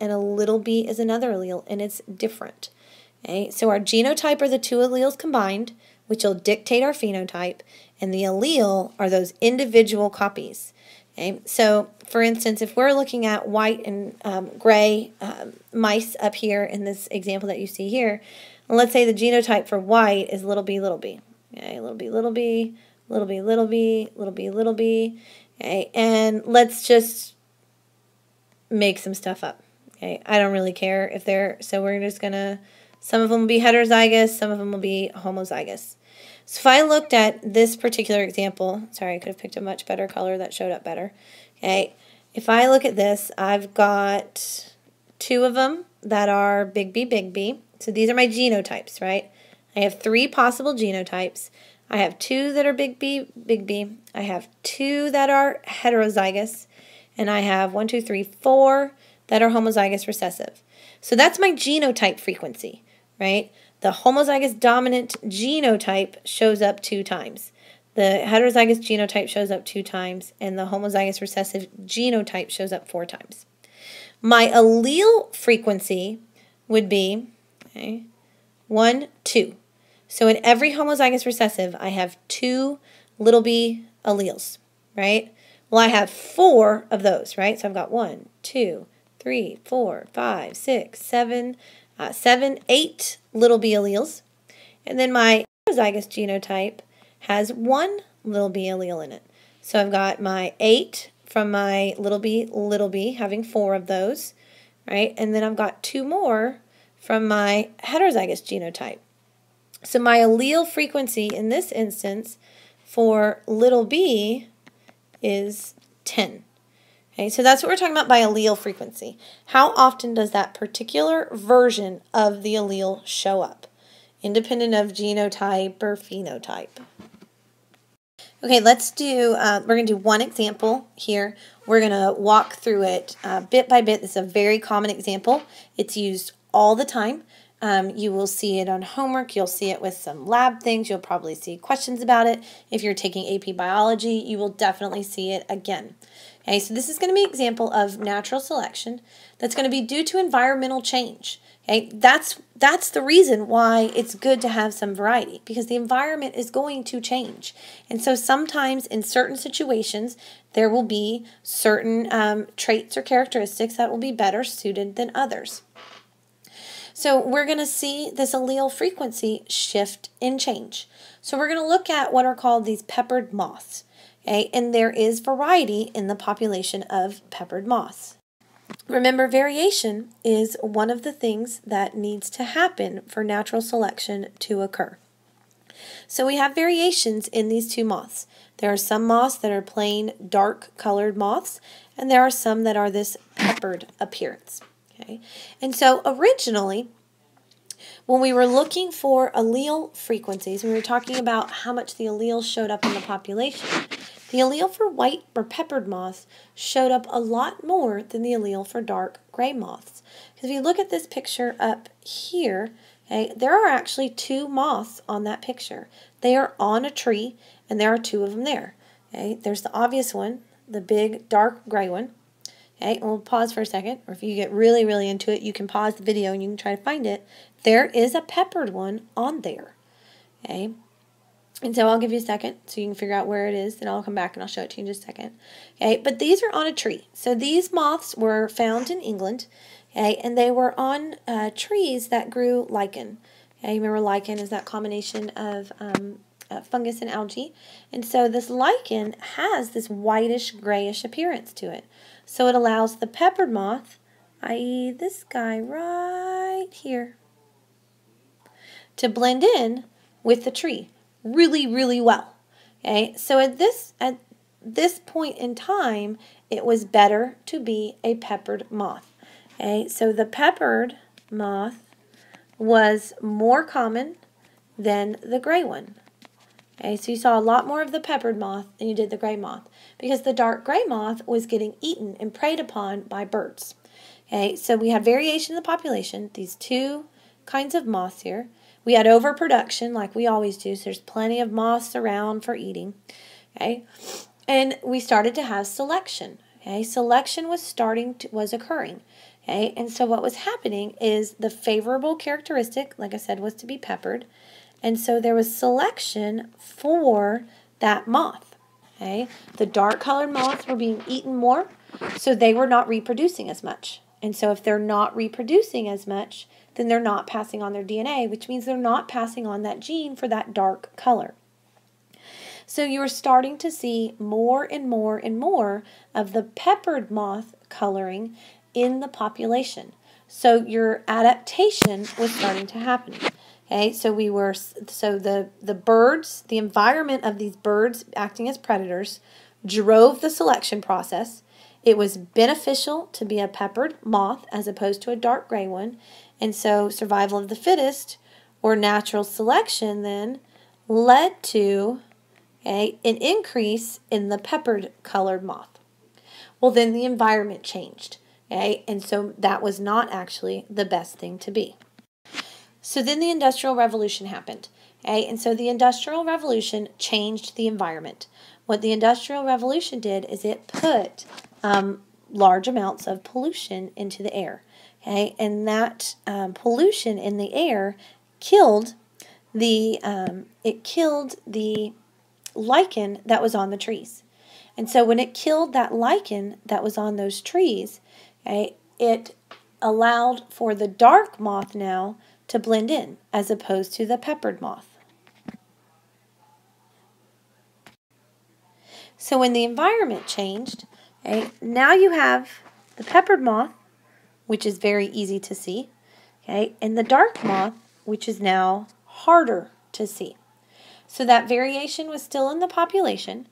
and a little b is another allele, and it's different. Okay? So our genotype are the two alleles combined, which will dictate our phenotype, and the allele are those individual copies. Okay? So, for instance, if we're looking at white and gray mice up here in this example that you see here, let's say the genotype for white is little b, little b. Okay? Little b, little b, little b, little b, little b, little b. Okay? And let's just make some stuff up. Okay? I don't really care if they're, so we're just going to, some of them will be heterozygous, some of them will be homozygous. So if I looked at this particular example, sorry, I could have picked a much better color that showed up better. Okay, if I look at this, I've got two of them that are big B, big B. So these are my genotypes, right? I have three possible genotypes. I have two that are big B, big B. I have two that are heterozygous. And I have 1, 2, 3, 4 that are homozygous recessive. So that's my genotype frequency, right? The homozygous dominant genotype shows up 2 times. The heterozygous genotype shows up 2 times, and the homozygous recessive genotype shows up 4 times. My allele frequency would be 1, 2. So in every homozygous recessive, I have 2 little b alleles, right? Well, I have 4 of those, right? So I've got 1, 2, 3, 4, 5, 6, 7, 8 little b alleles. And then my heterozygous genotype has 1 little b allele in it. So I've got my 8 from my little b, having 4 of those, right? And then I've got 2 more from my heterozygous genotype. So my allele frequency in this instance for little b is 10. Okay, so that's what we're talking about by allele frequency. How often does that particular version of the allele show up, independent of genotype or phenotype? Okay, let's do, we're going to do one example here. We're going to walk through it bit by bit. This is a very common example. It's used all the time. You will see it on homework. You'll see it with some lab things. You'll probably see questions about it. If you're taking AP Biology, you will definitely see it again. Okay, so this is going to be an example of natural selection that's going to be due to environmental change. Okay, that's the reason why it's good to have some variety, because the environment is going to change. And so sometimes in certain situations, there will be certain traits or characteristics that will be better suited than others. So we're going to see this allele frequency shift and change. So we're going to look at what are called these peppered moths. Okay, and there is variety in the population of peppered moths. Remember, variation is one of the things that needs to happen for natural selection to occur. So we have variations in these 2 moths. There are some moths that are plain dark colored moths, and there are some that are this peppered appearance. Okay, and so originally, when we were looking for allele frequencies, we were talking about how much the alleles showed up in the population. The allele for white or peppered moths showed up a lot more than the allele for dark gray moths. Because if you look at this picture up here, okay, there are actually 2 moths on that picture. They are on a tree, and there are 2 of them there. Okay, there's the obvious one, the big dark gray one. Okay, and we'll pause for a second, or if you get really, really into it, you can pause the video and you can try to find it. There is a peppered one on there. Okay, and so I'll give you a second so you can figure out where it is, then I'll come back and I'll show it to you in just a second. Okay, but these are on a tree. So these moths were found in England, okay, and they were on trees that grew lichen. Okay, remember lichen is that combination of fungus and algae. And so this lichen has this whitish grayish appearance to it. So it allows the peppered moth, i.e. this guy right here, to blend in with the tree really, really well. Okay, so at this point in time, it was better to be a peppered moth. Okay, so the peppered moth was more common than the gray one. Okay, so you saw a lot more of the peppered moth than you did the gray moth, because the dark gray moth was getting eaten and preyed upon by birds. Okay, so we had variation in the population, these 2 kinds of moths here. We had overproduction, like we always do, so there's plenty of moths around for eating. Okay, and we started to have selection. Okay, selection was occurring. Okay, and so what was happening is the favorable characteristic, like I said, was to be peppered. And so there was selection for that moth. Okay, the dark colored moths were being eaten more, so they were not reproducing as much. And so if they're not reproducing as much, then they're not passing on their DNA, which means they're not passing on that gene for that dark color. So you're starting to see more and more and more of the peppered moth coloring in the population. So your adaptation was starting to happen. Okay, so the birds, the environment of these birds acting as predators drove the selection process. It was beneficial to be a peppered moth as opposed to a dark gray one. And so survival of the fittest, or natural selection, then led to an increase in the peppered colored moth. Well, then the environment changed. Okay, and so that was not actually the best thing to be. So then the Industrial Revolution happened. Okay, and so the Industrial Revolution changed the environment. What the Industrial Revolution did is it put large amounts of pollution into the air. Okay, and that pollution in the air killed the lichen that was on the trees. And so when it killed that lichen that was on those trees, okay, it allowed for the dark moth now to blend in as opposed to the peppered moth. So when the environment changed, okay, now you have the peppered moth, which is very easy to see, okay, and the dark moth, which is now harder to see. So that variation was still in the population.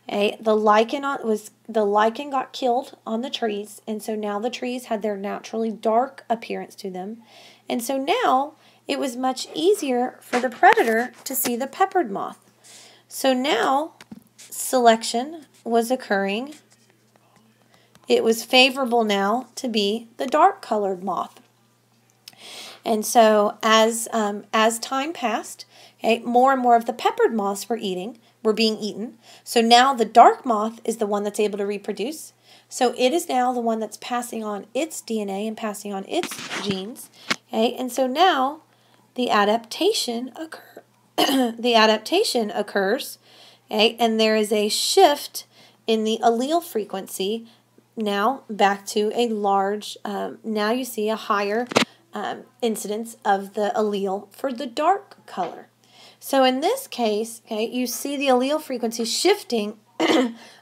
Okay, the lichen got killed on the trees, and so now the trees had their naturally dark appearance to them. And so now it was much easier for the predator to see the peppered moth. So now selection was occurring. It was favorable now to be the dark colored moth. And so as time passed, okay, more and more of the peppered moths were being eaten. So now the dark moth is the one that's able to reproduce. So it is now the one that's passing on its DNA and passing on its genes. Okay, and so now the adaptation occurs. Okay, and there is a shift in the allele frequency now back to a large. Now you see a higher incidence of the allele for the dark color. So in this case, okay, you see the allele frequency shifting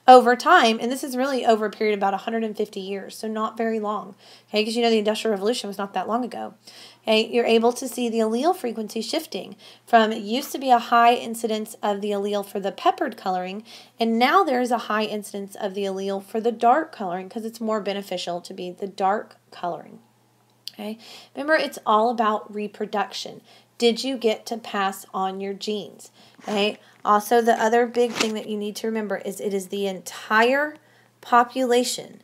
over time, and this is really over a period of about 150 years, so not very long, okay, because you know the Industrial Revolution was not that long ago. Okay, you're able to see the allele frequency shifting from it used to be a high incidence of the allele for the peppered coloring, and now there's a high incidence of the allele for the dark coloring because it's more beneficial to be the dark coloring. Okay, remember it's all about reproduction. Did you get to pass on your genes? Okay. Also, the other big thing that you need to remember is it is the entire population.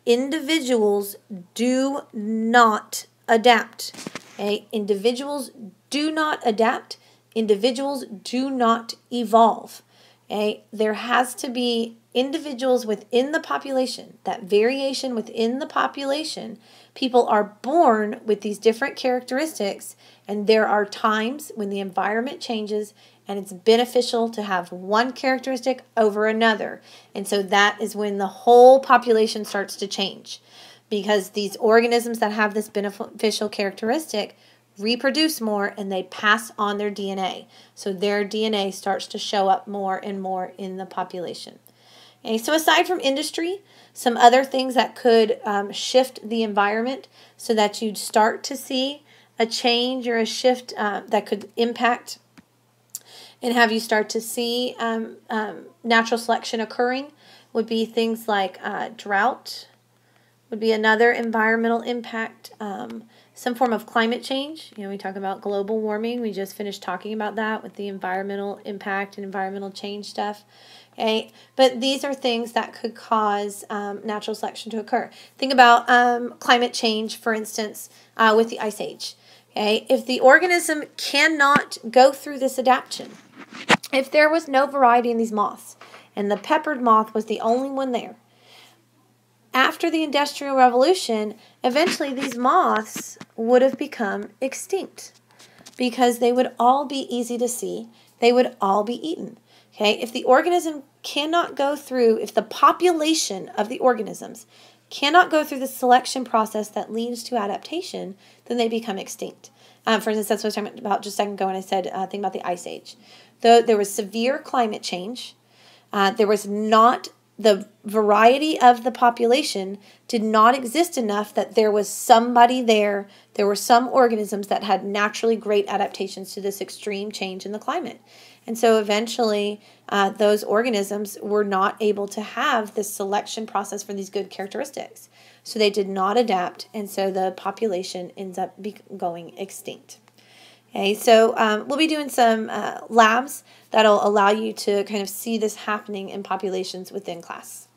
Individuals do not adapt. Okay. Individuals do not adapt. Individuals do not evolve. Okay. There has to be individuals within the population, that variation within the population. People are born with these different characteristics, and there are times when the environment changes and it's beneficial to have one characteristic over another. And so that is when the whole population starts to change, because these organisms that have this beneficial characteristic reproduce more and they pass on their DNA. So their DNA starts to show up more and more in the population. Okay, so aside from industry, some other things that could shift the environment so that you'd start to see a change or a shift that could impact and have you start to see natural selection occurring would be things like drought, would be another environmental impact, some form of climate change. You know, we talk about global warming. We just finished talking about that with the environmental impact and environmental change stuff. Okay, but these are things that could cause natural selection to occur. Think about climate change, for instance, with the Ice Age. Okay, if the organism cannot go through this adaptation, if there was no variety in these moths, and the peppered moth was the only one there, after the Industrial Revolution, eventually these moths would have become extinct because they would all be easy to see. They would all be eaten. Okay, if the organism cannot go through, if the population of the organisms cannot go through the selection process that leads to adaptation, then they become extinct. For instance, that's what I was talking about just a second ago when I said, think about the Ice Age. There was severe climate change. There was not, the variety of the population did not exist enough that there was somebody there were some organisms that had naturally great adaptations to this extreme change in the climate. And so eventually those organisms were not able to have this selection process for these good characteristics. So they did not adapt, and so the population ends up going extinct. Okay, so we'll be doing some labs that'll allow you to kind of see this happening in populations within class.